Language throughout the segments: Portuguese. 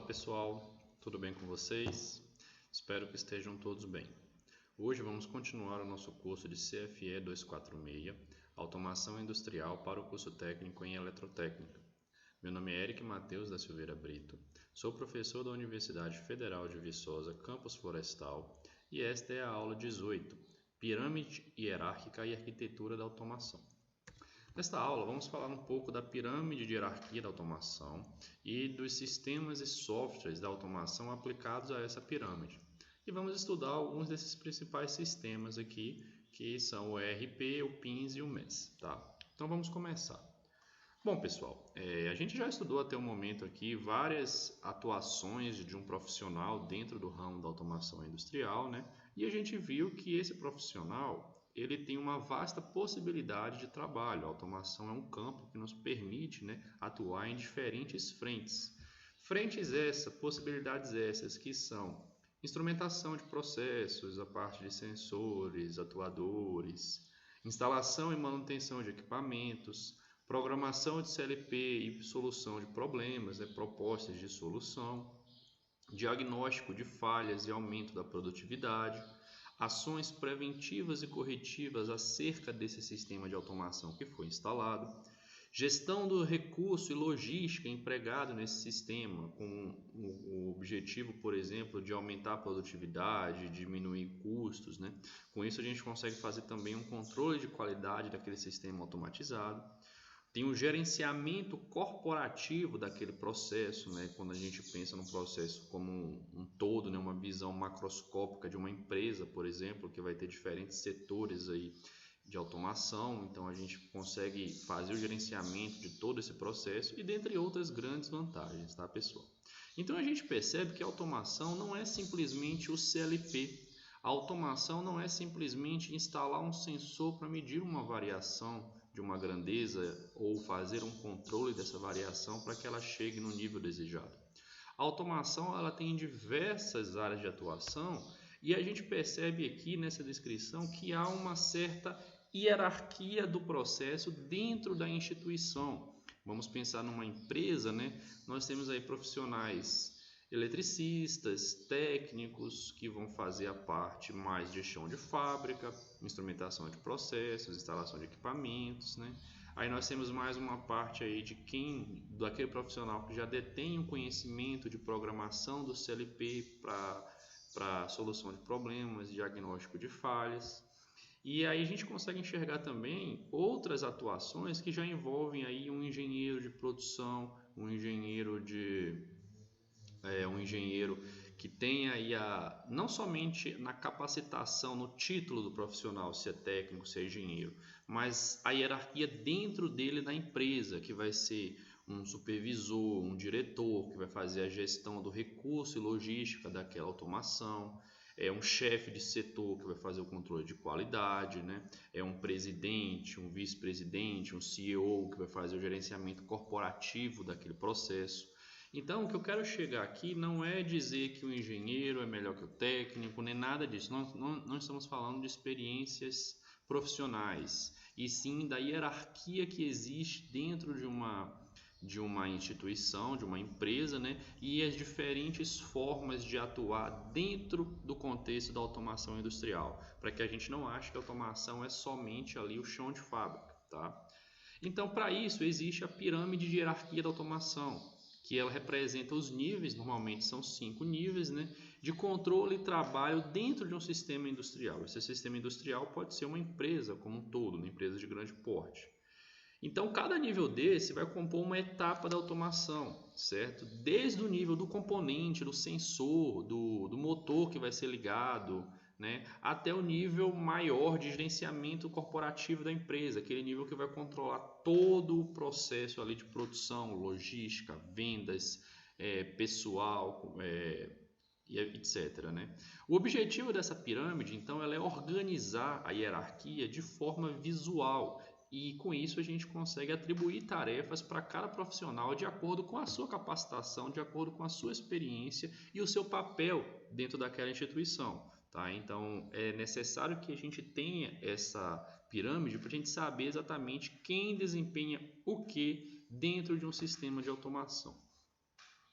pessoal, tudo bem com vocês? Espero que estejam todos bem. Hoje vamos continuar o nosso curso de CFE 246, Automação Industrial para o curso técnico em Eletrotécnica. Meu nome é Eric Matheus da Silveira Brito, sou professor da Universidade Federal de Viçosa, Campus Florestal, e esta é a aula 18, Pirâmide Hierárquica e Arquitetura da Automação. Nesta aula, vamos falar um pouco da pirâmide de hierarquia da automação e dos sistemas e softwares da automação aplicados a essa pirâmide. E vamos estudar alguns desses principais sistemas aqui, que são o ERP, o PINS e o MES. Tá? Então vamos começar. Bom, pessoal, a gente já estudou até o momento aqui várias atuações de um profissional dentro do ramo da automação industrial, né? E a gente viu que esse profissional ele tem uma vasta possibilidade de trabalho. A automação é um campo que nos permite, né, atuar em diferentes frentes. Possibilidades essas que são instrumentação de processos, a parte de sensores, atuadores, instalação e manutenção de equipamentos, programação de CLP e solução de problemas, propostas de solução, diagnóstico de falhas e aumento da produtividade, ações preventivas e corretivas acerca desse sistema de automação que foi instalado, gestão do recurso e logística empregado nesse sistema, com o objetivo, por exemplo, de aumentar a produtividade, diminuir custos, né? Com isso a gente consegue fazer também um controle de qualidade daquele sistema automatizado. Tem um gerenciamento corporativo daquele processo, né? Quando a gente pensa no processo como um todo, né? Uma visão macroscópica de uma empresa, por exemplo, que vai ter diferentes setores aí de automação, então a gente consegue fazer o gerenciamento de todo esse processo e dentre outras grandes vantagens, tá, pessoal? Então a gente percebe que a automação não é simplesmente o CLP. A automação não é simplesmente instalar um sensor para medir uma variação de uma grandeza ou fazer um controle dessa variação para que ela chegue no nível desejado. A automação ela tem diversas áreas de atuação e a gente percebe aqui nessa descrição que há uma certa hierarquia do processo dentro da instituição. Vamos pensar numa empresa, né? Nós temos aí profissionais eletricistas, técnicos que vão fazer a parte mais de chão de fábrica, instrumentação de processos, instalação de equipamentos, né? Aí nós temos mais uma parte aí daquele profissional que já detém o conhecimento de programação do CLP para solução de problemas, diagnóstico de falhas. E aí a gente consegue enxergar também outras atuações que já envolvem aí um engenheiro de produção, um engenheiro que tenha aí não somente na capacitação, no título do profissional, se é técnico, se é engenheiro, mas a hierarquia dentro dele da empresa, que vai ser um supervisor, um diretor, que vai fazer a gestão do recurso e logística daquela automação, um chefe de setor que vai fazer o controle de qualidade, né? Um presidente, um vice-presidente, um CEO que vai fazer o gerenciamento corporativo daquele processo. Então, o que eu quero chegar aqui não é dizer que o engenheiro é melhor que o técnico, nem nada disso. Não estamos falando de experiências profissionais, e sim da hierarquia que existe dentro de uma instituição, de uma empresa, né? E as diferentes formas de atuar dentro do contexto da automação industrial, para que a gente não ache que a automação é somente ali o chão de fábrica, tá? Então, para isso, existe a pirâmide de hierarquia da automação, que ela representa os níveis, normalmente são 5 níveis, né, de controle e trabalho dentro de um sistema industrial. Esse sistema industrial pode ser uma empresa como um todo, uma empresa de grande porte. Então, cada nível desse vai compor uma etapa da automação, certo? Desde o nível do componente, do sensor, do motor que vai ser ligado, né, até o nível maior de gerenciamento corporativo da empresa, aquele nível que vai controlar todo o processo ali de produção, logística, vendas, pessoal, e etc, né? O objetivo dessa pirâmide, então, ela é organizar a hierarquia de forma visual e com isso a gente consegue atribuir tarefas para cada profissional de acordo com a sua capacitação, de acordo com a sua experiência e o seu papel dentro daquela instituição. Tá? Então é necessário que a gente tenha essa pirâmide para a gente saber exatamente quem desempenha o que dentro de um sistema de automação.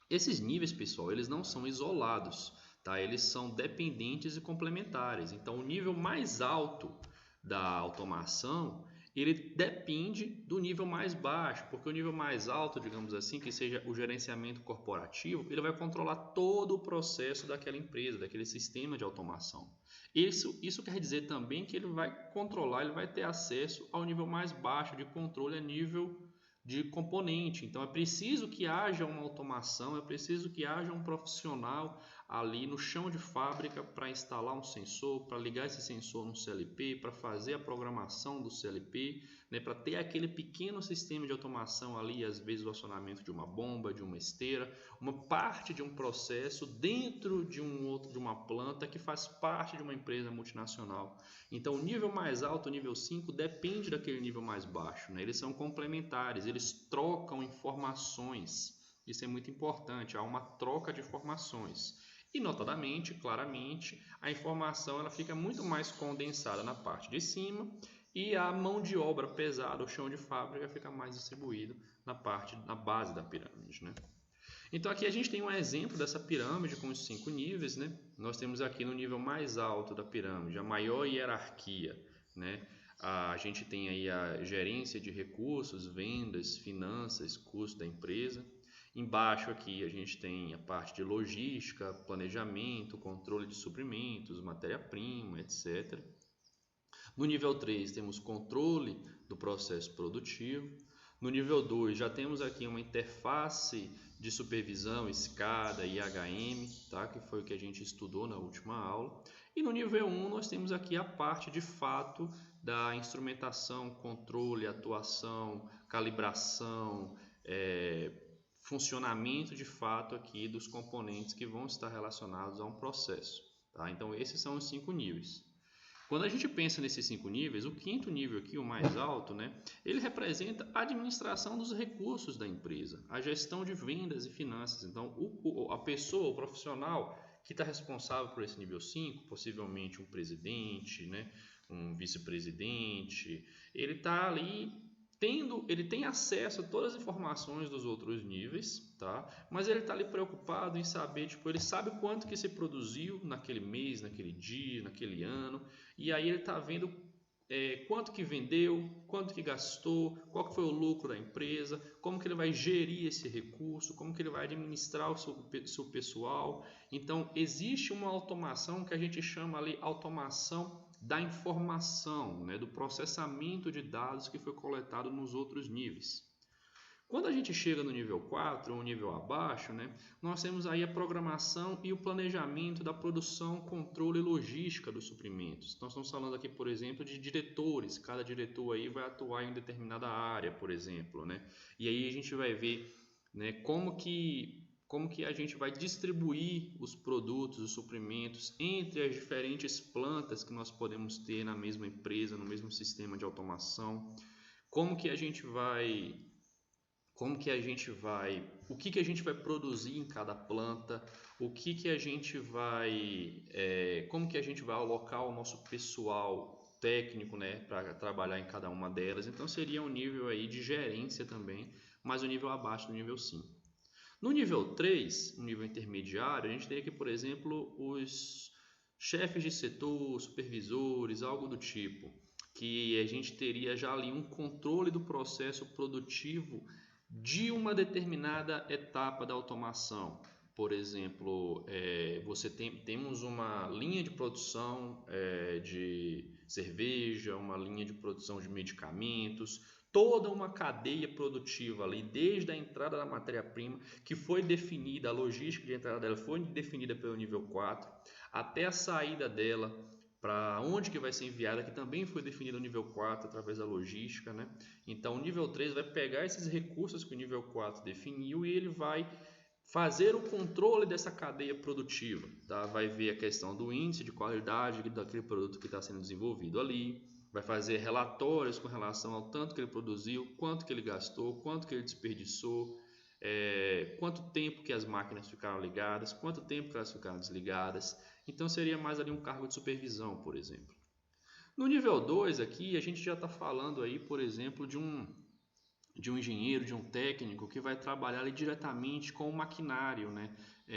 Esses níveis, pessoal, eles não são isolados, tá? Eles são dependentes e complementares. Então, o nível mais alto da automação, ele depende do nível mais baixo, porque o nível mais alto, digamos assim, que seja o gerenciamento corporativo, ele vai controlar todo o processo daquela empresa, daquele sistema de automação. Isso quer dizer também que ele vai controlar, ele vai ter acesso ao nível mais baixo de controle a nível de componente. Então é preciso que haja uma automação, é preciso que haja um profissional ali no chão de fábrica para instalar um sensor, para ligar esse sensor no CLP, para fazer a programação do CLP, né, para ter aquele pequeno sistema de automação ali, às vezes o acionamento de uma bomba, de uma esteira, uma parte de um processo dentro de de uma planta que faz parte de uma empresa multinacional. Então, o nível mais alto, o nível 5, depende daquele nível mais baixo, né? Eles são complementares, eles trocam informações. Isso é muito importante, há uma troca de informações. E, notadamente, claramente, a informação ela fica muito mais condensada na parte de cima e a mão de obra pesada, o chão de fábrica, fica mais distribuído na base da pirâmide, né? Então aqui a gente tem um exemplo dessa pirâmide com os 5 níveis, né? Nós temos aqui no nível mais alto da pirâmide a maior hierarquia, né? A gente tem aí a gerência de recursos, vendas, finanças, custo da empresa. Embaixo aqui a gente tem a parte de logística, planejamento, controle de suprimentos, matéria-prima, etc. No nível 3 temos controle do processo produtivo. No nível 2 já temos aqui uma interface de supervisão, SCADA e HM, tá? Que foi o que a gente estudou na última aula. E no nível 1 nós temos aqui a parte de fato da instrumentação, controle, atuação, calibração, funcionamento de fato aqui dos componentes que vão estar relacionados a um processo. Tá? Então esses são os 5 níveis. Quando a gente pensa nesses 5 níveis, o quinto nível aqui, o mais alto, né, ele representa a administração dos recursos da empresa, a gestão de vendas e finanças. Então, a pessoa, o profissional que está responsável por esse nível 5, possivelmente um presidente, né, um vice-presidente, ele está ali ele tem acesso a todas as informações dos outros níveis, tá? Mas ele está ali preocupado em saber, tipo, ele sabe quanto que se produziu naquele mês, naquele dia, naquele ano, e aí ele está vendo quanto que vendeu, quanto que gastou, qual que foi o lucro da empresa, como que ele vai gerir esse recurso, como que ele vai administrar o seu pessoal. Então, existe uma automação que a gente chama ali automação da informação, né, do processamento de dados que foi coletado nos outros níveis. Quando a gente chega no nível 4 ou nível abaixo, né, nós temos aí a programação e o planejamento da produção, controle e logística dos suprimentos. Nós estamos falando aqui, por exemplo, de diretores. Cada diretor aí vai atuar em determinada área, por exemplo, né? E aí a gente vai ver, né, como que a gente vai distribuir os produtos, os suprimentos entre as diferentes plantas que nós podemos ter na mesma empresa, no mesmo sistema de automação. Como que a gente vai o que a gente vai produzir em cada planta, como que a gente vai alocar o nosso pessoal técnico, né, para trabalhar em cada uma delas. Então seria um nível aí de gerência também, mas um nível abaixo do nível 5. No nível 3, no nível intermediário, a gente teria aqui, por exemplo, os chefes de setor, supervisores, algo do tipo, que a gente teria já ali um controle do processo produtivo de uma determinada etapa da automação. Por exemplo, temos uma linha de produção de cerveja, uma linha de produção de medicamentos, toda uma cadeia produtiva ali, desde a entrada da matéria-prima, que foi definida, a logística de entrada dela foi definida pelo nível 4, até a saída dela, para onde que vai ser enviada, que também foi definido no nível 4 através da logística, né? Então o nível 3 vai pegar esses recursos que o nível 4 definiu e ele vai fazer o controle dessa cadeia produtiva, tá? Vai ver a questão do índice de qualidade daquele produto que está sendo desenvolvido ali, vai fazer relatórios com relação ao tanto que ele produziu, quanto que ele gastou, quanto que ele desperdiçou, quanto tempo que as máquinas ficaram ligadas, quanto tempo que elas ficaram desligadas. Então seria mais ali um cargo de supervisão, por exemplo. No nível 2 aqui, a gente já está falando aí, por exemplo, de um engenheiro, de um técnico que vai trabalhar ali diretamente com o maquinário, né?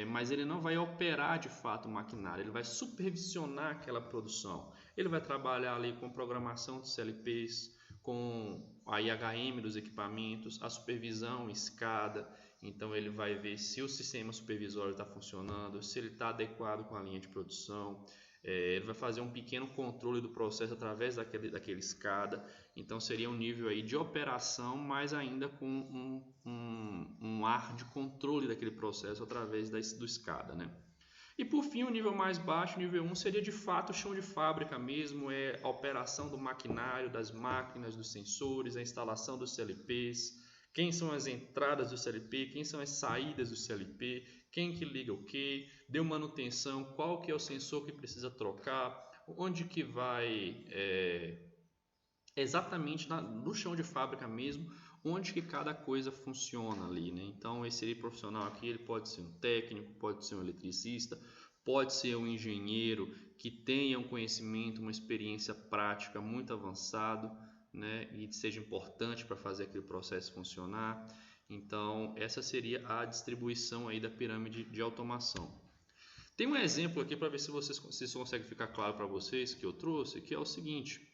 Mas ele não vai operar de fato o maquinário, ele vai supervisionar aquela produção. Ele vai trabalhar ali com programação de CLPs, com a IHM dos equipamentos, a supervisão, escada. Então ele vai ver se o sistema supervisório está funcionando, se ele está adequado com a linha de produção. Ele vai fazer um pequeno controle do processo através daquele SCADA. Então seria um nível aí de operação, mas ainda com um ar de controle daquele processo através do SCADA, né? E por fim, o nível mais baixo, o nível 1, seria de fato o chão de fábrica mesmo, a operação do maquinário, das máquinas, dos sensores, a instalação dos CLPs, quem são as entradas do CLP, quem são as saídas do CLP, quem que liga o que, deu manutenção, qual que é o sensor que precisa trocar, onde que vai, exatamente no chão de fábrica mesmo, onde que cada coisa funciona ali, né? Então esse profissional aqui, ele pode ser um técnico, pode ser um eletricista, pode ser um engenheiro que tenha um conhecimento, uma experiência prática muito avançado, né? E seja importante para fazer aquele processo funcionar. Então essa seria a distribuição aí da pirâmide de automação. Tem um exemplo aqui para ver se isso consegue ficar claro para vocês que eu trouxe, que é o seguinte.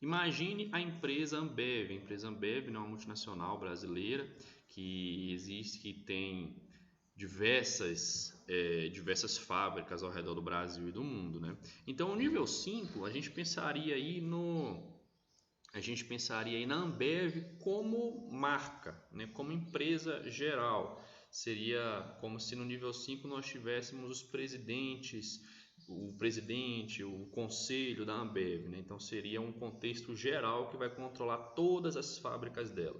Imagine a empresa Ambev. A empresa Ambev é uma multinacional brasileira que existe, que tem diversas fábricas ao redor do Brasil e do mundo, né? Então, o nível 5, a gente pensaria aí na Ambev como marca, né? Como empresa geral. Seria como se no nível 5 nós tivéssemos o presidente, o conselho da Ambev, né? Então seria um contexto geral que vai controlar todas as fábricas dela.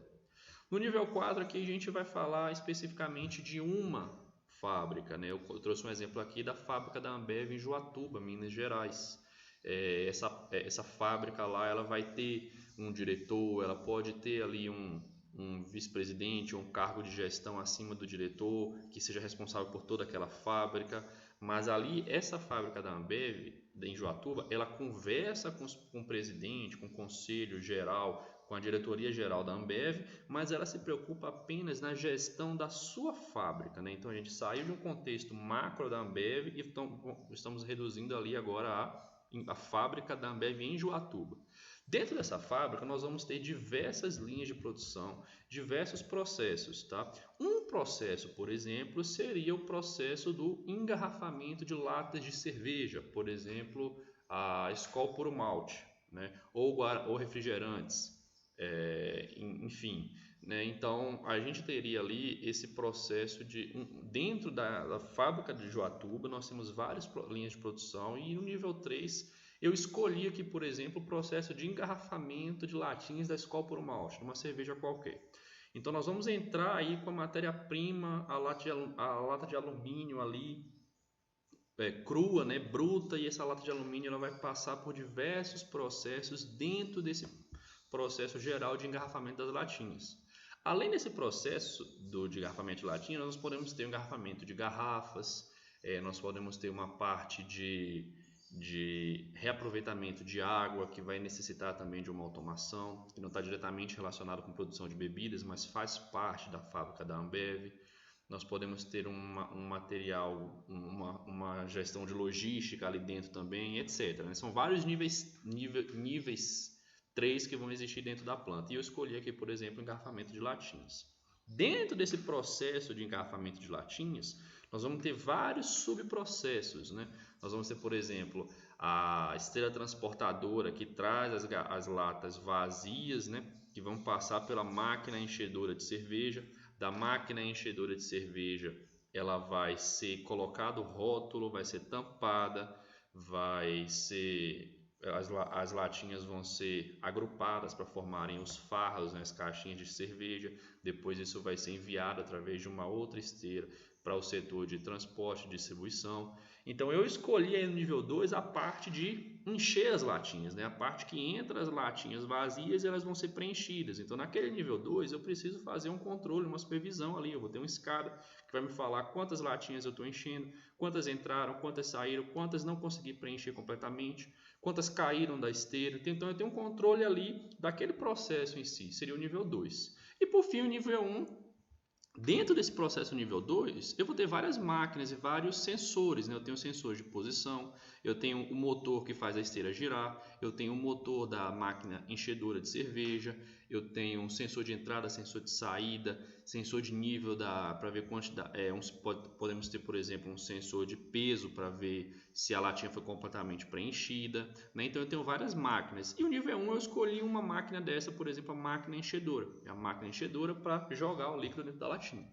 No nível 4 aqui a gente vai falar especificamente de uma fábrica, né? Eu trouxe um exemplo aqui da fábrica da Ambev em Joatuba, Minas Gerais. Essa fábrica lá, ela vai ter um diretor, ela pode ter ali um vice-presidente ou um cargo de gestão acima do diretor que seja responsável por toda aquela fábrica, mas ali essa fábrica da Ambev em Joatuba, ela conversa com o presidente, com o conselho geral, com a diretoria geral da Ambev, mas ela se preocupa apenas na gestão da sua fábrica, né? Então a gente saiu de um contexto macro da Ambev e estamos reduzindo ali agora a fábrica da Ambev em Joatuba. Dentro dessa fábrica nós vamos ter diversas linhas de produção, diversos processos, tá? Um processo, por exemplo, seria o processo do engarrafamento de latas de cerveja, por exemplo, a Skol Puro Malte, né? ou refrigerantes, enfim, né? Então a gente teria ali esse processo dentro da fábrica de Joatuba nós temos várias linhas de produção e no nível 3 eu escolhi aqui, por exemplo, o processo de engarrafamento de latinhas da Skol Puro Malte, uma cerveja qualquer. Então nós vamos entrar aí com a matéria-prima, a lata de alumínio ali, crua, né, bruta, e essa lata de alumínio ela vai passar por diversos processos dentro desse processo geral de engarrafamento das latinhas. Além desse processo de engarrafamento de latinhas, nós podemos ter o engarrafamento de garrafas, nós podemos ter uma parte de reaproveitamento de água, que vai necessitar também de uma automação, que não está diretamente relacionado com produção de bebidas, mas faz parte da fábrica da Ambev. Nós podemos ter um material, uma gestão de logística ali dentro também, etc. São vários níveis 3 que vão existir dentro da planta. E eu escolhi aqui, por exemplo, o engarrafamento de latinhas. Dentro desse processo de engarrafamento de latinhas, nós vamos ter vários subprocessos, né? Nós vamos ter, por exemplo, a esteira transportadora que traz as latas vazias, né? Que vão passar pela máquina enchedora de cerveja. Da máquina enchedora de cerveja, ela vai ser colocado o rótulo, vai ser tampada, as latinhas vão ser agrupadas para formarem os fardos, né, as caixinhas de cerveja. Depois isso vai ser enviado através de uma outra esteira para o setor de transporte e distribuição. Então eu escolhi aí no nível 2 a parte de encher as latinhas, né? A parte que entra as latinhas vazias e elas vão ser preenchidas. Então naquele nível 2 eu preciso fazer um controle, uma supervisão ali. Eu vou ter um SCADA que vai me falar quantas latinhas eu estou enchendo, quantas entraram, quantas saíram, quantas não consegui preencher completamente, quantas caíram da esteira. Então eu tenho um controle ali daquele processo em si, seria o nível 2. E por fim, o nível 1. Dentro desse processo nível 2, eu vou ter várias máquinas e vários sensores, né? Eu tenho sensor de posição, eu tenho o motor que faz a esteira girar, eu tenho o motor da máquina enchedora de cerveja, eu tenho um sensor de entrada, sensor de saída, sensor de nível para ver quantidade. Podemos ter, por exemplo, um sensor de peso para ver se a latinha foi completamente preenchida, né? Então eu tenho várias máquinas. E o nível 1 eu escolhi uma máquina dessa, por exemplo, a máquina enchedora. É a máquina enchedora para jogar o líquido dentro da latinha.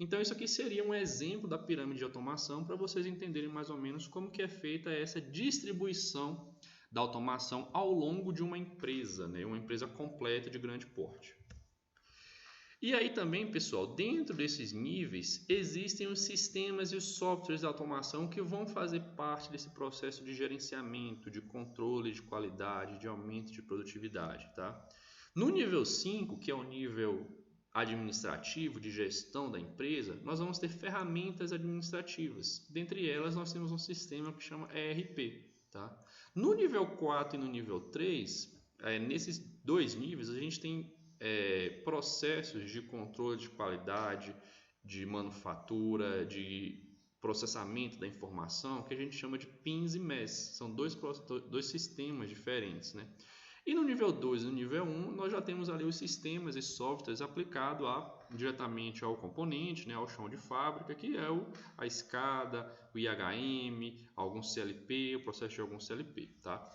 Então isso aqui seria um exemplo da pirâmide de automação para vocês entenderem mais ou menos como que é feita essa distribuição da automação ao longo de uma empresa, né? Uma empresa completa de grande porte. E aí também, pessoal, dentro desses níveis existem os sistemas e os softwares de automação que vão fazer parte desse processo de gerenciamento, de controle de qualidade, de aumento de produtividade, tá? No nível 5, que é o nível administrativo de gestão da empresa, nós vamos ter ferramentas administrativas. Dentre elas, nós temos um sistema que chama ERP. Tá? No nível 4 e no nível 3, nesses dois níveis, a gente tem processos de controle de qualidade, de manufatura, de processamento da informação, que a gente chama de PIMS e MES. São dois sistemas diferentes, né? E no nível 2 e no nível 1, nós já temos ali os sistemas e softwares aplicados diretamente ao componente, né, ao chão de fábrica, que é a escada, o IHM, algum CLP, o processo de algum CLP. Tá?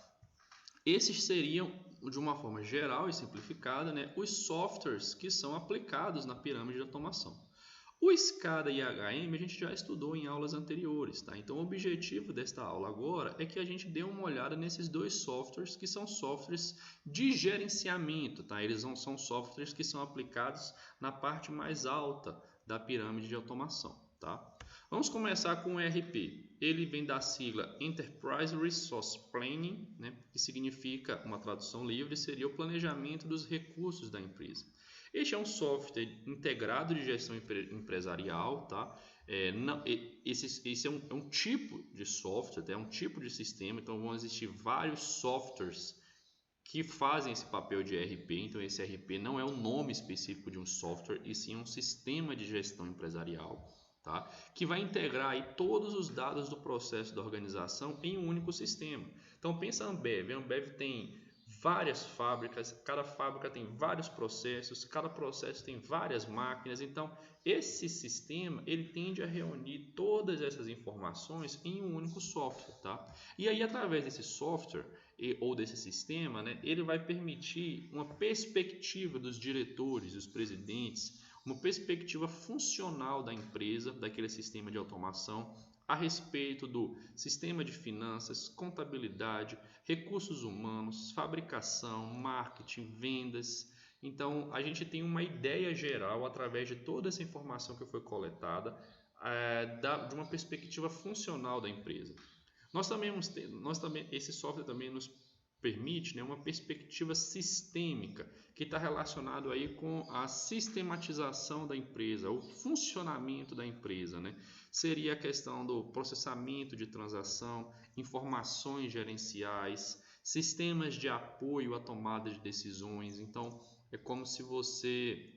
Esses seriam, de uma forma geral e simplificada, né, os softwares que são aplicados na pirâmide de automação. O SCADA e IHM a gente já estudou em aulas anteriores, tá? Então o objetivo desta aula agora é que a gente dê uma olhada nesses dois softwares que são softwares de gerenciamento, tá? Eles são softwares que são aplicados na parte mais alta da pirâmide de automação, tá? Vamos começar com o ERP. Ele vem da sigla Enterprise Resource Planning, né? Que significa, uma tradução livre, seria o planejamento dos recursos da empresa. Este é um software integrado de gestão empresarial, tá? Esse é um tipo de software, é um tipo de sistema, então vão existir vários softwares que fazem esse papel de ERP. Então esse ERP não é o nome específico de um software, e sim um sistema de gestão empresarial, tá? Que vai integrar aí todos os dados do processo da organização em um único sistema. Então pensa a Ambev tem várias fábricas, cada fábrica tem vários processos, cada processo tem várias máquinas. Então esse sistema ele tende a reunir todas essas informações em um único software, tá? E aí através desse software ou desse sistema, né, ele vai permitir uma perspectiva dos diretores, dos presidentes, uma perspectiva funcional da empresa, daquele sistema de automação, a respeito do sistema de finanças, contabilidade, recursos humanos, fabricação, marketing, vendas. Então, a gente tem uma ideia geral, através de toda essa informação que foi coletada, de uma perspectiva funcional da empresa. Esse software também nos permite, né, uma perspectiva sistêmica, que está relacionado aí com a sistematização da empresa, o funcionamento da empresa, né? Seria a questão do processamento de transação, informações gerenciais, sistemas de apoio à tomada de decisões. Então, é como se você,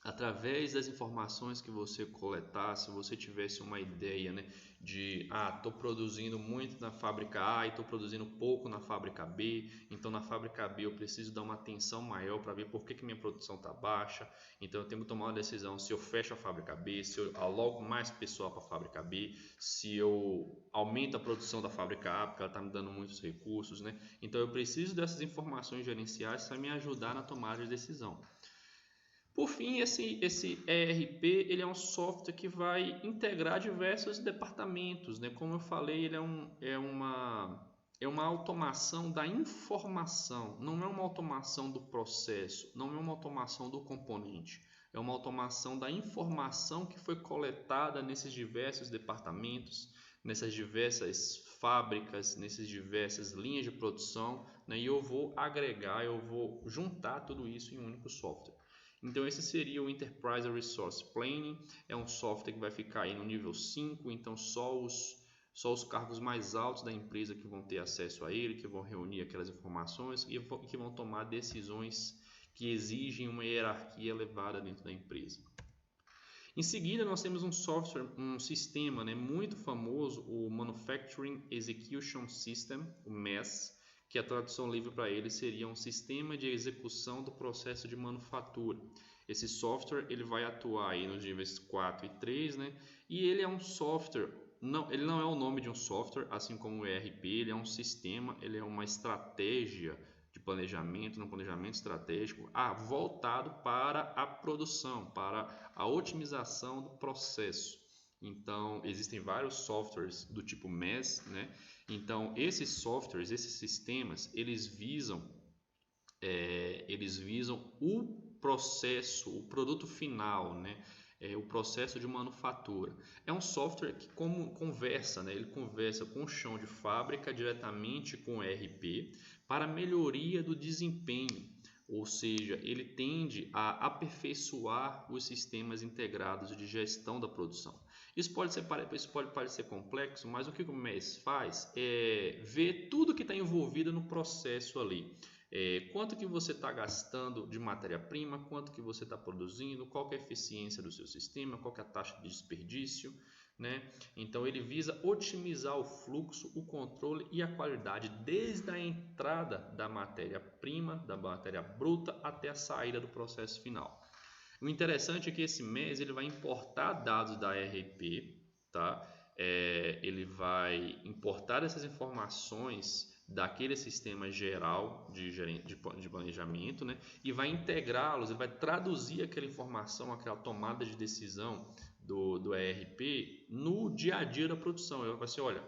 através das informações que você coletasse, você tivesse uma ideia, né, de estou produzindo muito na fábrica A e estou produzindo pouco na fábrica B, então na fábrica B eu preciso dar uma atenção maior para ver por que minha produção está baixa, então eu tenho que tomar uma decisão se eu fecho a fábrica B, se eu aloco mais pessoal para a fábrica B, se eu aumento a produção da fábrica A porque ela está me dando muitos recursos, né? Então eu preciso dessas informações gerenciais para me ajudar na tomada de decisão. Por fim, esse ERP ele é um software que vai integrar diversos departamentos, né? Como eu falei, ele é uma automação da informação, não é uma automação do processo, não é uma automação do componente, é uma automação da informação que foi coletada nesses diversos departamentos, nessas diversas fábricas, nessas diversas linhas de produção, né? E eu vou agregar, eu vou juntar tudo isso em um único software. Então esse seria o Enterprise Resource Planning, é um software que vai ficar aí no nível 5, então só os cargos mais altos da empresa que vão ter acesso a ele, que vão reunir aquelas informações e que vão tomar decisões que exigem uma hierarquia elevada dentro da empresa. Em seguida, nós temos um software, um sistema, né, muito famoso, o Manufacturing Execution System, o MES, que a tradução livre para ele seria um sistema de execução do processo de manufatura. Esse software ele vai atuar aí nos níveis 4 e 3, né? E ele é um software, ele não é o nome de um software, assim como o ERP, ele é um sistema, ele é uma estratégia de planejamento, um planejamento estratégico voltado para a produção, para a otimização do processo. Então, existem vários softwares do tipo MES, né? Então, esses softwares, esses sistemas, eles visam o processo, o produto final, né? O processo de manufatura. É um software que conversa, né? Ele conversa com o chão de fábrica diretamente com o ERP para melhoria do desempenho, ou seja, ele tende a aperfeiçoar os sistemas integrados de gestão da produção. Isso pode parecer complexo, mas o que o MES faz é ver tudo que está envolvido no processo ali. Quanto que você está gastando de matéria-prima, quanto que você está produzindo, qual que é a eficiência do seu sistema, qual que é a taxa de desperdício, né? Então ele visa otimizar o fluxo, o controle e a qualidade desde a entrada da matéria-prima, da matéria bruta até a saída do processo final. O interessante é que esse MES ele vai importar dados da ERP, tá? Ele vai importar essas informações daquele sistema geral de planejamento, né? E vai integrá-los, ele vai traduzir aquela informação, aquela tomada de decisão do ERP no dia a dia da produção. Ele vai assim, olha,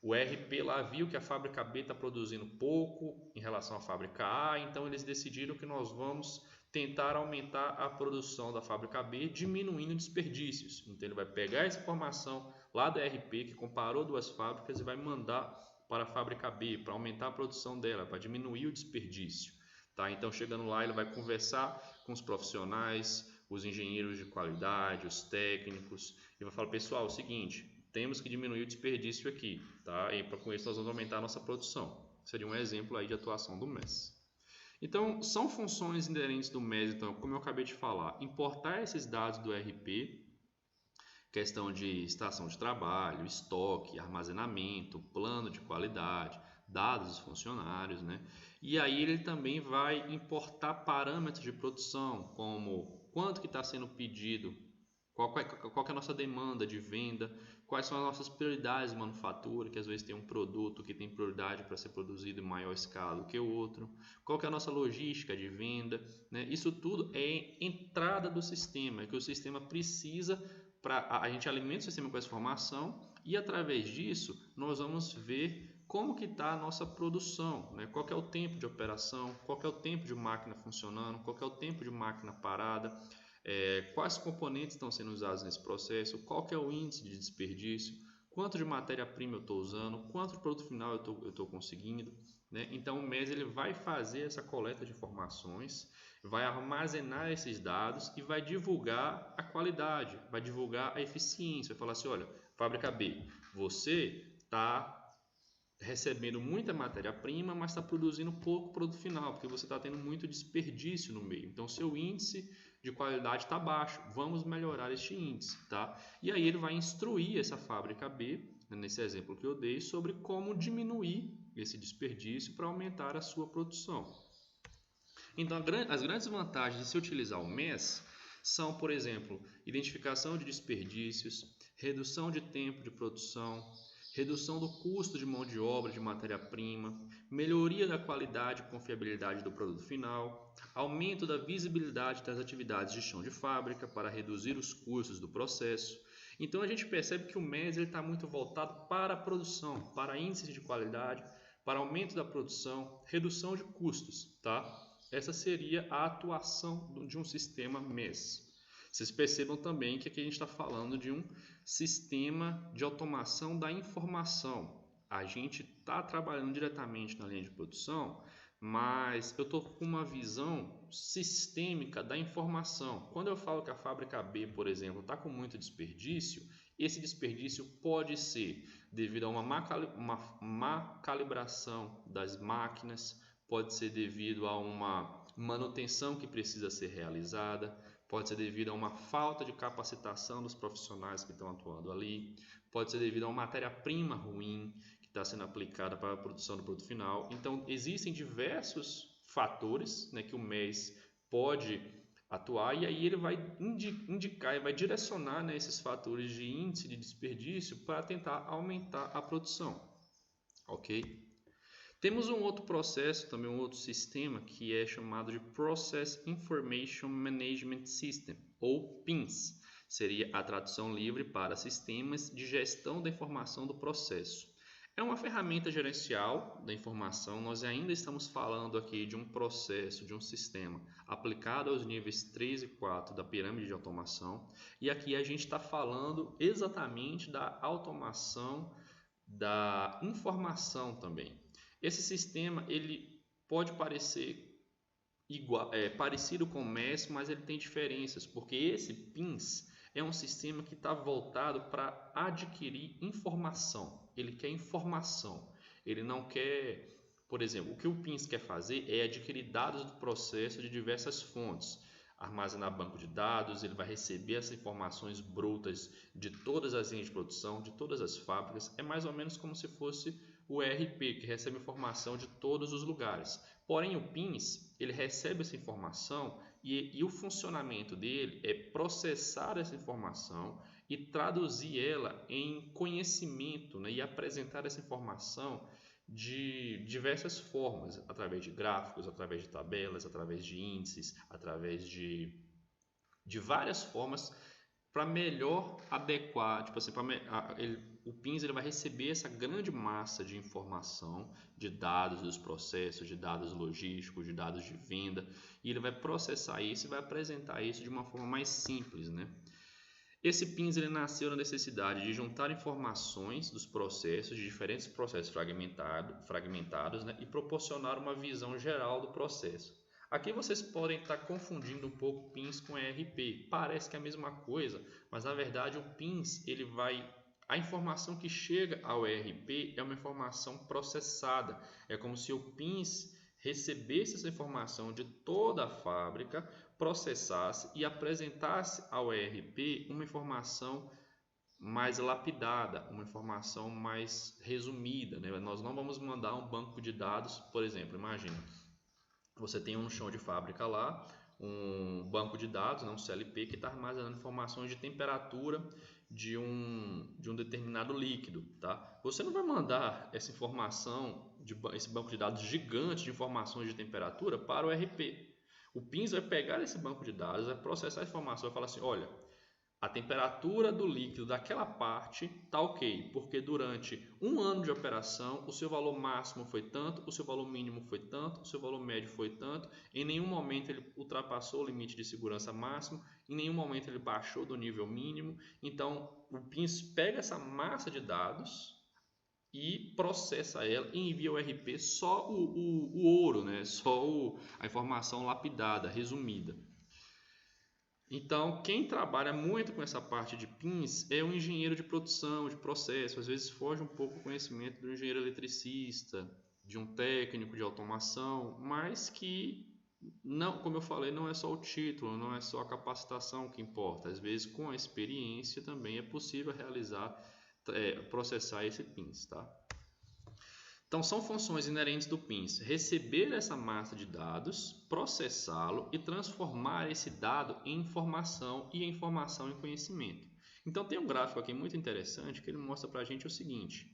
o ERP lá viu que a fábrica B está produzindo pouco em relação à fábrica A, então eles decidiram que nós vamos tentar aumentar a produção da fábrica B, diminuindo desperdícios. Então ele vai pegar essa informação lá do ERP que comparou duas fábricas e vai mandar para a fábrica B, para aumentar a produção dela, para diminuir o desperdício. Tá? Então, chegando lá, ele vai conversar com os profissionais, os engenheiros de qualidade, os técnicos, e vai falar, pessoal, é o seguinte, temos que diminuir o desperdício aqui, tá? E com isso nós vamos aumentar a nossa produção. Seria um exemplo aí de atuação do MES. Então, são funções inerentes do MES, então, como eu acabei de falar, importar esses dados do ERP, questão de estação de trabalho, estoque, armazenamento, plano de qualidade, dados dos funcionários, né? E aí ele também vai importar parâmetros de produção, como quanto que está sendo pedido, qual que é a nossa demanda de venda, quais são as nossas prioridades de manufatura, que às vezes tem um produto que tem prioridade para ser produzido em maior escala do que o outro, qual que é a nossa logística de venda, né? Isso tudo é entrada do sistema, que o sistema precisa a gente alimenta o sistema com essa informação e através disso nós vamos ver como que está a nossa produção, né? Qual que é o tempo de operação, qual que é o tempo de máquina funcionando, qual que é o tempo de máquina parada, quais componentes estão sendo usados nesse processo, qual que é o índice de desperdício, quanto de matéria-prima eu estou usando, quanto de produto final eu estou conseguindo, né? Então o MES ele vai fazer essa coleta de informações, vai armazenar esses dados e vai divulgar a qualidade, vai divulgar a eficiência, vai falar assim, olha, fábrica B, você está recebendo muita matéria-prima, mas está produzindo pouco produto final, porque você está tendo muito desperdício no meio. Então, seu índice de qualidade está baixo. Vamos melhorar este índice, tá? E aí ele vai instruir essa fábrica B, nesse exemplo que eu dei, sobre como diminuir esse desperdício para aumentar a sua produção. Então, as grandes vantagens de se utilizar o MES são, por exemplo, identificação de desperdícios, redução de tempo de produção, redução do custo de mão de obra de matéria-prima, melhoria da qualidade e confiabilidade do produto final, aumento da visibilidade das atividades de chão de fábrica para reduzir os custos do processo. Então a gente percebe que o MES está muito voltado para a produção, para índices de qualidade, para aumento da produção, redução de custos, tá? Essa seria a atuação de um sistema MES. Vocês percebam também que aqui a gente está falando de um sistema de automação da informação. A gente está trabalhando diretamente na linha de produção, mas eu estou com uma visão sistêmica da informação. Quando eu falo que a fábrica B, por exemplo, está com muito desperdício, esse desperdício pode ser devido a uma má calibração das máquinas, pode ser devido a uma manutenção que precisa ser realizada, pode ser devido a uma falta de capacitação dos profissionais que estão atuando ali, pode ser devido a uma matéria-prima ruim que está sendo aplicada para a produção do produto final. Então, existem diversos fatores, né, que o MES pode atuar, e aí ele vai indicar e vai direcionar, né, esses fatores de índice de desperdício para tentar aumentar a produção, ok? Temos um outro processo, também um outro sistema, que é chamado de Process Information Management System, ou PIMS. Seria a tradução livre para Sistemas de Gestão da Informação do Processo. É uma ferramenta gerencial da informação. Nós ainda estamos falando aqui de um processo, de um sistema aplicado aos níveis 3 e 4 da pirâmide de automação. E aqui a gente está falando exatamente da automação da informação também. Esse sistema ele pode parecer parecido com o MES, mas ele tem diferenças, porque esse PIMS é um sistema que está voltado para adquirir informação. Ele quer informação. Ele não quer, por exemplo, o que o PIMS quer fazer é adquirir dados do processo de diversas fontes. Armazenar banco de dados, ele vai receber essas informações brutas de todas as linhas de produção, de todas as fábricas. É mais ou menos como se fosse o ERP, que recebe informação de todos os lugares. Porém, o PIMS, ele recebe essa informação e o funcionamento dele é processar essa informação e traduzir ela em conhecimento, né, e apresentar essa informação de diversas formas, através de gráficos, através de tabelas, através de índices, através de várias formas para melhor adequar, tipo assim, o PIMS ele vai receber essa grande massa de informação, de dados dos processos, de dados logísticos, de dados de venda, e ele vai processar isso e vai apresentar isso de uma forma mais simples, né? Esse PIMS ele nasceu na necessidade de juntar informações dos processos, de diferentes processos fragmentados, né, e proporcionar uma visão geral do processo. Aqui vocês podem estar confundindo um pouco o PIMS com ERP. Parece que é a mesma coisa, mas na verdade o PIMS a informação que chega ao ERP é uma informação processada. É como se o PIMS recebesse essa informação de toda a fábrica, processasse e apresentasse ao ERP uma informação mais lapidada, uma informação mais resumida, né? Nós não vamos mandar um banco de dados, por exemplo, imagina, você tem um chão de fábrica lá, um banco de dados, um CLP, que está armazenando informações de temperatura de um determinado líquido. Tá? Você não vai mandar essa informação, esse banco de dados gigante de informações de temperatura para o ERP. O PIMS vai pegar esse banco de dados, vai processar a informação e falar assim, olha, a temperatura do líquido daquela parte está ok, porque durante um ano de operação o seu valor máximo foi tanto, o seu valor mínimo foi tanto, o seu valor médio foi tanto, em nenhum momento ele ultrapassou o limite de segurança máximo, em nenhum momento ele baixou do nível mínimo. Então o PIMS pega essa massa de dados e processa ela e envia ao ERP só o ouro, né? Só a informação lapidada, resumida. Então, quem trabalha muito com essa parte de PIMS é um engenheiro de produção, de processo. Às vezes foge um pouco o conhecimento do engenheiro eletricista, de um técnico de automação, mas que, não, como eu falei, não é só o título, não é só a capacitação que importa. Às vezes, com a experiência também é possível processar esse PIMS, tá? Então, são funções inerentes do PIMS: receber essa massa de dados, processá-lo e transformar esse dado em informação e a informação em conhecimento. Então, tem um gráfico aqui muito interessante que ele mostra para a gente o seguinte: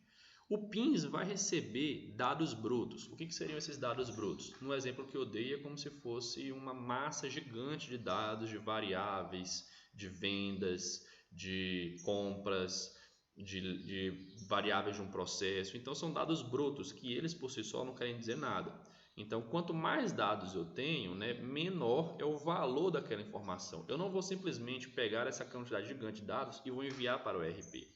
o PIMS vai receber dados brutos. O que seriam esses dados brutos? No exemplo que eu dei, é como se fosse uma massa gigante de dados, de variáveis, de vendas, de compras, de variáveis de um processo. Então são dados brutos que eles por si só não querem dizer nada. Então quanto mais dados eu tenho, né, menor é o valor daquela informação. Eu não vou simplesmente pegar essa quantidade gigante de dados e vou enviar para o ERP.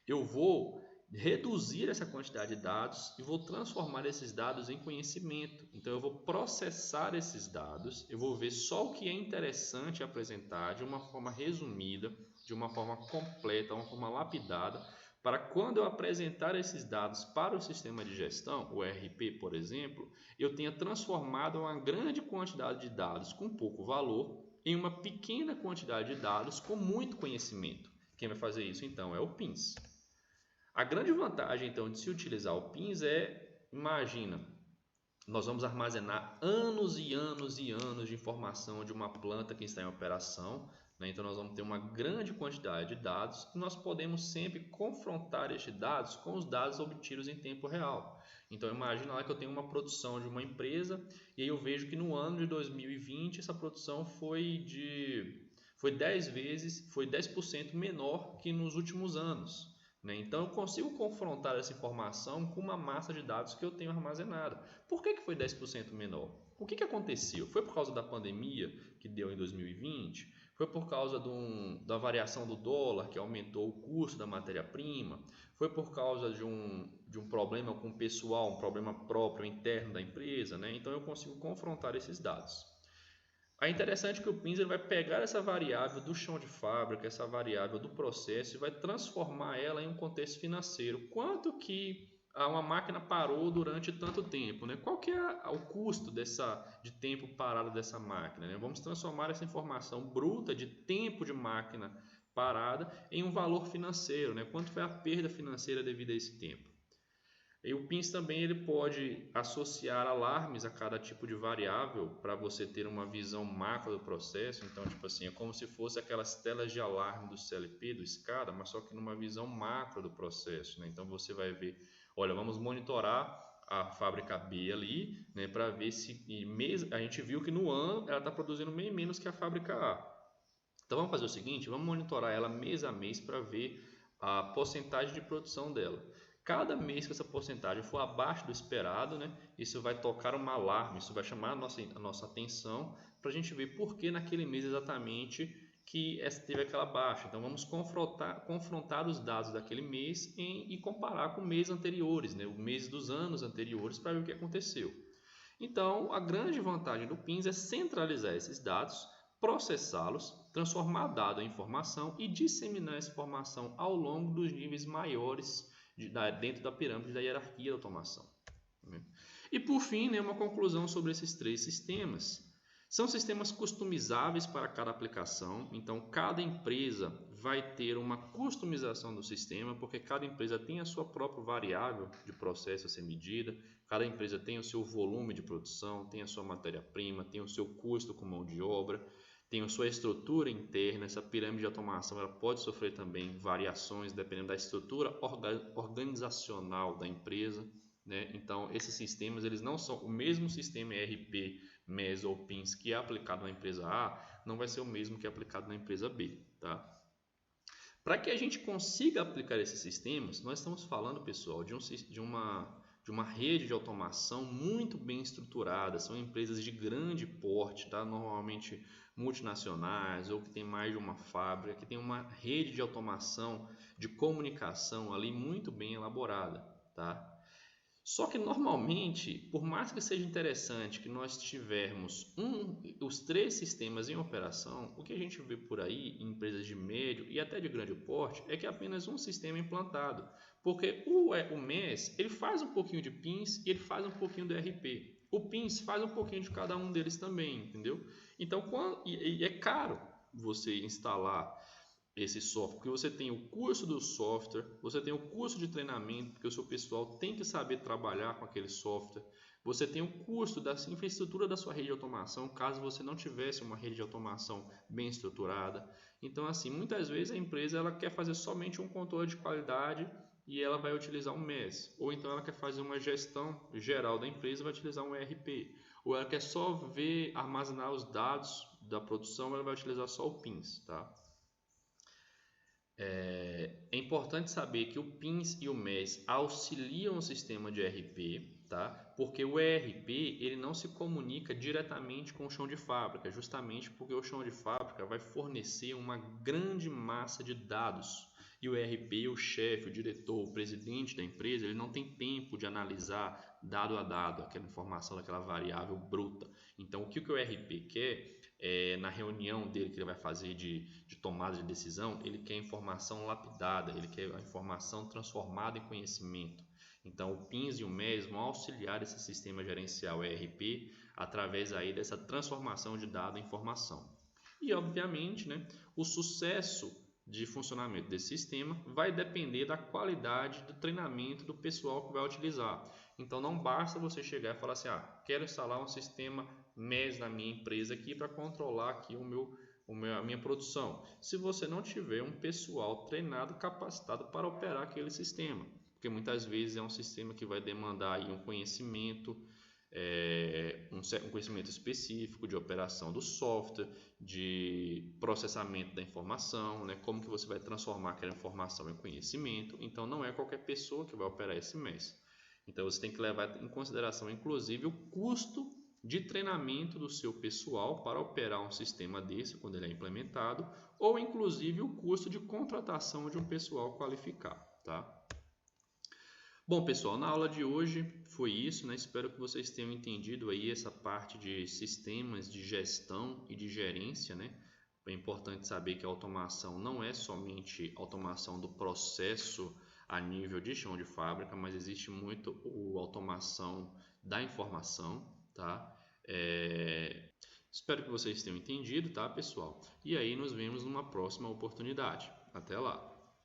Eu vou reduzir essa quantidade de dados e vou transformar esses dados em conhecimento. Então eu vou processar esses dados, eu vou ver só o que é interessante apresentar de uma forma resumida, de uma forma completa, uma forma lapidada, para quando eu apresentar esses dados para o sistema de gestão, o ERP, por exemplo, eu tenha transformado uma grande quantidade de dados com pouco valor em uma pequena quantidade de dados com muito conhecimento. Quem vai fazer isso, então, é o PINS. A grande vantagem, então, de se utilizar o PINS imagina, nós vamos armazenar anos e anos e anos de informação de uma planta que está em operação, né? Então nós vamos ter uma grande quantidade de dados e nós podemos sempre confrontar estes dados com os dados obtidos em tempo real. Então imagina lá que eu tenho uma produção de uma empresa e aí eu vejo que no ano de 2020 essa produção foi 10% menor que nos últimos anos. Então, eu consigo confrontar essa informação com uma massa de dados que eu tenho armazenada. Por que foi 10% menor? O que aconteceu? Foi por causa da pandemia que deu em 2020? Foi por causa da variação do dólar que aumentou o custo da matéria-prima? Foi por causa de um problema com o pessoal, um problema próprio interno da empresa? Então, eu consigo confrontar esses dados. É interessante que o PINS vai pegar essa variável do chão de fábrica, essa variável do processo e vai transformar ela em um contexto financeiro. Quanto que uma máquina parou durante tanto tempo? Qual que é o custo de tempo parado dessa máquina? Vamos transformar essa informação bruta de tempo de máquina parada em um valor financeiro. Quanto foi a perda financeira devido a esse tempo? E o PINS também ele pode associar alarmes a cada tipo de variável para você ter uma visão macro do processo. Então, tipo assim, é como se fosse aquelas telas de alarme do CLP, do SCADA, mas só que numa visão macro do processo. Então, você vai ver, olha, vamos monitorar a fábrica B ali, para ver se a gente viu que no ano ela está produzindo bem menos que a fábrica A. Então, vamos fazer o seguinte, vamos monitorar ela mês a mês para ver a porcentagem de produção dela. Cada mês que essa porcentagem for abaixo do esperado, isso vai tocar um alarme, isso vai chamar a nossa atenção para a gente ver por que naquele mês exatamente que teve aquela baixa. Então vamos confrontar os dados daquele mês e comparar com meses anteriores, o mês dos anos anteriores para ver o que aconteceu. Então a grande vantagem do PINS é centralizar esses dados, processá-los, transformar dado em informação e disseminar essa informação ao longo dos níveis maiores dentro da pirâmide da hierarquia da automação. E por fim, uma conclusão sobre esses três sistemas. São sistemas customizáveis para cada aplicação, então cada empresa vai ter uma customização do sistema, porque cada empresa tem a sua própria variável de processo a ser medida, cada empresa tem o seu volume de produção, tem a sua matéria-prima, tem o seu custo com mão de obra, tem a sua estrutura interna. Essa pirâmide de automação ela pode sofrer também variações dependendo da estrutura organizacional da empresa. Então, esses sistemas eles não são o mesmo sistema ERP, MES ou PINS que é aplicado na empresa A, não vai ser o mesmo que é aplicado na empresa B. Tá? Para que a gente consiga aplicar esses sistemas, nós estamos falando, pessoal, de uma rede de automação muito bem estruturada. São empresas de grande porte, tá? Normalmente multinacionais ou que tem mais de uma fábrica, que tem uma rede de automação, de comunicação ali muito bem elaborada. Tá? Só que normalmente, por mais que seja interessante que nós tivermos os três sistemas em operação, o que a gente vê por aí em empresas de médio e até de grande porte é que é apenas um sistema implantado. Porque o MES ele faz um pouquinho de PINS e ele faz um pouquinho do ERP. O PINS faz um pouquinho de cada um deles também, entendeu? Então, é caro você instalar esse software, porque você tem o custo do software, você tem o custo de treinamento, porque o seu pessoal tem que saber trabalhar com aquele software, você tem o custo da infraestrutura da sua rede de automação, caso você não tivesse uma rede de automação bem estruturada. Então, assim, muitas vezes a empresa ela quer fazer somente um controle de qualidade e ela vai utilizar um MES, ou então ela quer fazer uma gestão geral da empresa e vai utilizar um ERP, ou ela quer só armazenar os dados da produção, ela vai utilizar só o PINS, tá? É importante saber que o PINS e o MES auxiliam o sistema de ERP, tá? Porque o ERP ele não se comunica diretamente com o chão de fábrica, justamente porque o chão de fábrica vai fornecer uma grande massa de dados. E o ERP, o chefe, o diretor, o presidente da empresa, ele não tem tempo de analisar dado a dado, aquela informação daquela variável bruta. Então, o que o ERP quer na reunião dele que ele vai fazer de tomada de decisão, ele quer informação lapidada, ele quer a informação transformada em conhecimento. Então, o PINS e o MES vão auxiliar esse sistema gerencial ERP através aí dessa transformação de dado em informação. E, obviamente, né, o sucesso de funcionamento desse sistema vai depender da qualidade do treinamento do pessoal que vai utilizar. Então, não basta você chegar e falar assim, quero instalar um sistema MES na minha empresa aqui para controlar aqui a minha produção. Se você não tiver um pessoal treinado, capacitado para operar aquele sistema, porque muitas vezes é um sistema que vai demandar aí um conhecimento, um conhecimento específico de operação do software, de processamento da informação, né? Como que você vai transformar aquela informação em conhecimento. Então, não é qualquer pessoa que vai operar esse MES. Então, você tem que levar em consideração, inclusive, o custo de treinamento do seu pessoal para operar um sistema desse quando ele é implementado, ou inclusive o custo de contratação de um pessoal qualificado, tá? Bom, pessoal, na aula de hoje foi isso, né? Espero que vocês tenham entendido aí essa parte de sistemas de gestão e de gerência, né? É importante saber que a automação não é somente automação do processo a nível de chão de fábrica, mas existe muito a automação da informação, tá? Espero que vocês tenham entendido, tá, pessoal? E aí nos vemos numa próxima oportunidade. Até lá!